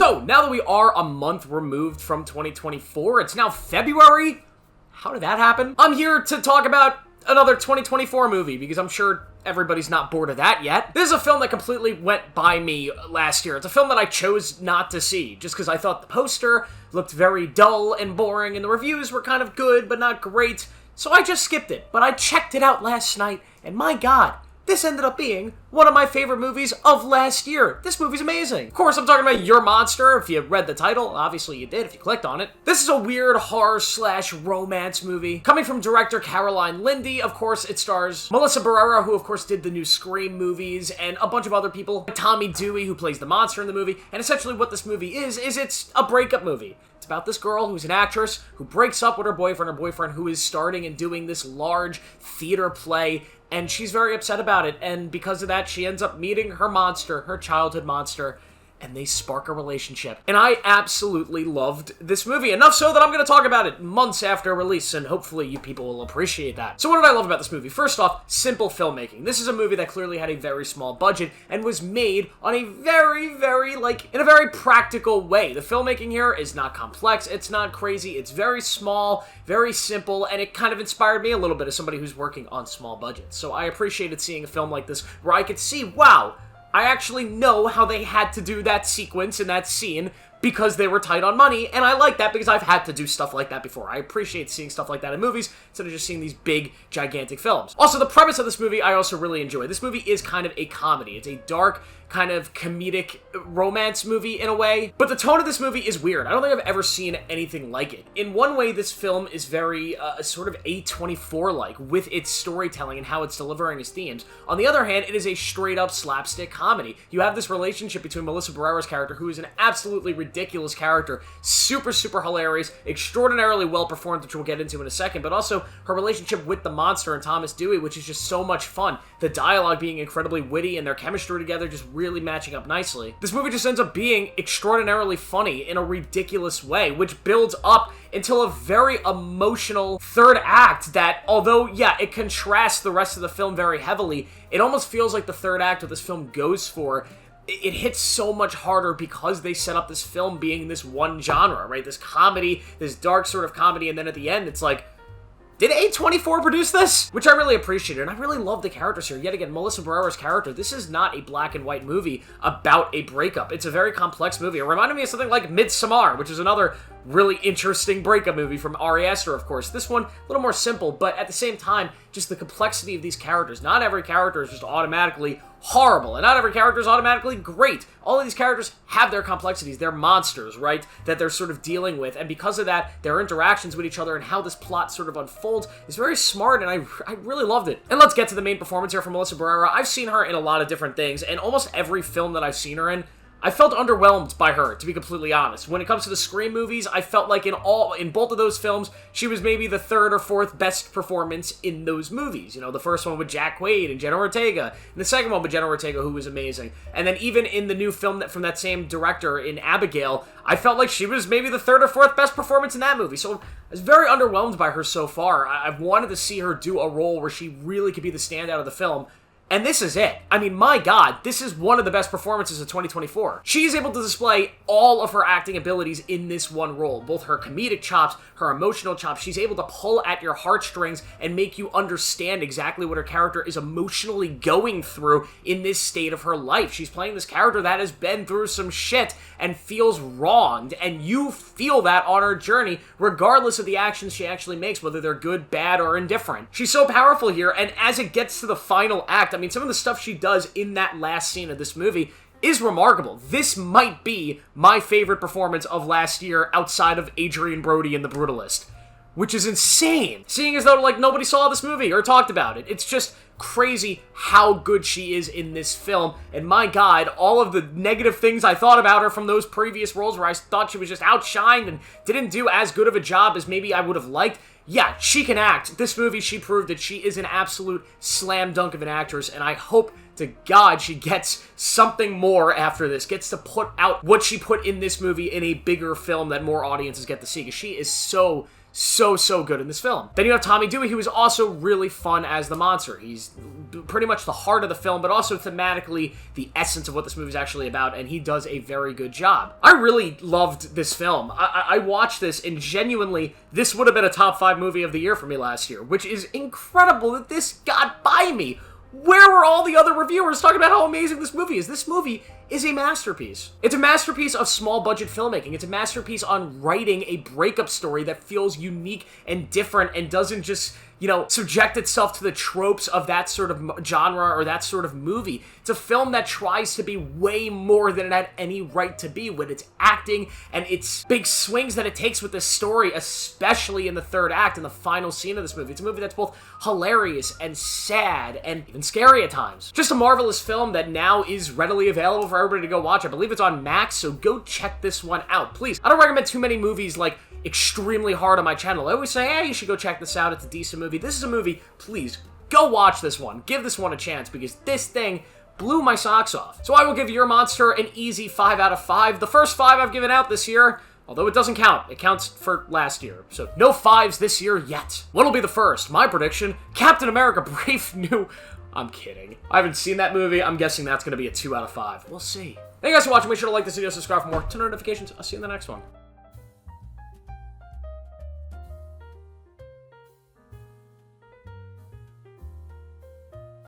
So, now that we are a month removed from 2024, it's now February. How did that happen? I'm here to talk about another 2024 movie, because I'm sure everybody's not bored of that yet. This is a film that completely went by me last year. It's a film that I chose not to see, just because I thought the poster looked very dull and boring, and the reviews were kind of good, but not great, so I just skipped it. But I checked it out last night, and my god, this ended up being one of my favorite movies of last year. This movie's amazing. Of course, I'm talking about Your Monster. If you read the title, obviously you did if you clicked on it. This is a weird horror/romance movie. Coming from director Caroline Lindy, of course, it stars Melissa Barrera, who of course did the new Scream movies, and a bunch of other people. Tommy Dewey, who plays the monster in the movie. And essentially what this movie is it's a breakup movie. It's about this girl who's an actress who breaks up with her boyfriend who is starting and doing this large theater play, and she's very upset about it, and because of that, she ends up meeting her monster, her childhood monster, and they spark a relationship. And I absolutely loved this movie, enough so that I'm going to talk about it months after release, and hopefully you people will appreciate that. So what did I love about this movie? First off, simple filmmaking. This is a movie that clearly had a very small budget, and was made on a in a very practical way. The filmmaking here is not complex, it's not crazy, it's very small, very simple, and it kind of inspired me a little bit as somebody who's working on small budgets. So I appreciated seeing a film like this, where I could see, wow, I actually know how they had to do that sequence and that scene because they were tight on money, and I like that because I've had to do stuff like that before. I appreciate seeing stuff like that in movies instead of just seeing these big, gigantic films. Also, the premise of this movie I also really enjoy. This movie is kind of a comedy. It's a dark, kind of comedic romance movie in a way, but the tone of this movie is weird. I don't think I've ever seen anything like it. In one way, this film is very sort of A24-like with its storytelling and how it's delivering its themes. On the other hand, it is a straight-up slapstick comedy. You have this relationship between Melissa Barrera's character, who is an absolutely ridiculous character, super hilarious, extraordinarily well performed, which we'll get into in a second, but also her relationship with the monster and Thomas Dewey, which is just so much fun. The dialogue being incredibly witty, and their chemistry together just really matching up nicely. This movie just ends up being extraordinarily funny in a ridiculous way, which builds up until a very emotional third act that, although, yeah, it contrasts the rest of the film very heavily, it almost feels like the third act of this film goes for, it hits so much harder because they set up this film being this one genre, right? This comedy, this dark sort of comedy, and then at the end, it's like, did A24 produce this? Which I really appreciated, and I really love the characters here. Yet again, Melissa Barrera's character, this is not a black and white movie about a breakup. It's a very complex movie. It reminded me of something like Midsommar, which is another really interesting breakup movie from Ari Aster, of course. This one, a little more simple, but at the same time, just the complexity of these characters. Not every character is just automatically horrible, and not every character is automatically great. All of these characters have their complexities. They're monsters, right, that they're sort of dealing with, and because of that, their interactions with each other and how this plot sort of unfolds is very smart, and I really loved it. And let's get to the main performance here from Melissa Barrera. I've seen her in a lot of different things, and almost every film that I've seen her in, I felt underwhelmed by her, to be completely honest. When it comes to the Scream movies, I felt like in both of those films, she was maybe the third or fourth best performance in those movies. You know, the first one with Jack Quaid and Jenna Ortega, and the second one with Jenna Ortega, who was amazing. And then even in the new film from that same director, in Abigail, I felt like she was maybe the third or fourth best performance in that movie. So I was very underwhelmed by her so far. I've wanted to see her do a role where she really could be the standout of the film. And this is it. I mean, my god, this is one of the best performances of 2024. She is able to display all of her acting abilities in this one role. Both her comedic chops, her emotional chops. She's able to pull at your heartstrings and make you understand exactly what her character is emotionally going through in this state of her life. She's playing this character that has been through some shit and feels wronged, and you feel that on her journey, regardless of the actions she actually makes, whether they're good, bad, or indifferent. She's so powerful here, and as it gets to the final act, I mean, some of the stuff she does in that last scene of this movie is remarkable. This might be my favorite performance of last year outside of Adrian Brody in The Brutalist, which is insane. Seeing as though, like, nobody saw this movie or talked about it. It's just crazy how good she is in this film, and my god, all of the negative things I thought about her from those previous roles where I thought she was just outshined and didn't do as good of a job as maybe I would have liked, yeah, she can act. This movie, she proved that she is an absolute slam dunk of an actress, and I hope to God she gets something more after this, gets to put out what she put in this movie in a bigger film that more audiences get to see, because she is so so good in this film. Then you have Tommy Dewey, who is also really fun as the monster. He's pretty much the heart of the film, but also thematically the essence of what this movie is actually about, and he does a very good job. I really loved this film. I watched this, and genuinely, this would have been a top 5 movie of the year for me last year, which is incredible that this got by me. Where were all the other reviewers talking about how amazing this movie is? This movie is a masterpiece. It's a masterpiece of small budget filmmaking. It's a masterpiece on writing a breakup story that feels unique and different and doesn't just, subject itself to the tropes of that sort of genre or that sort of movie. It's a film that tries to be way more than it had any right to be with its acting and its big swings that it takes with this story, especially in the third act and the final scene of this movie. It's a movie that's both hilarious and sad and even scary at times. Just a marvelous film that now is readily available for everybody to go watch. I believe it's on Max, so go check this one out, please. I don't recommend too many movies like extremely hard on my channel. I always say, hey, you should go check this out. It's a decent movie. This is a movie, please go watch this one. Give this one a chance because this thing blew my socks off. So I will give Your Monster an easy 5 out of 5. The first 5 I've given out this year, although it doesn't count. It counts for last year. So no 5s this year yet. What'll be the first? My prediction, Captain America Brave New... I'm kidding. I haven't seen that movie. I'm guessing that's going to be a 2 out of 5. We'll see. Thank you guys for watching. Make sure to like this video, subscribe for more, turn on notifications. I'll see you in the next one.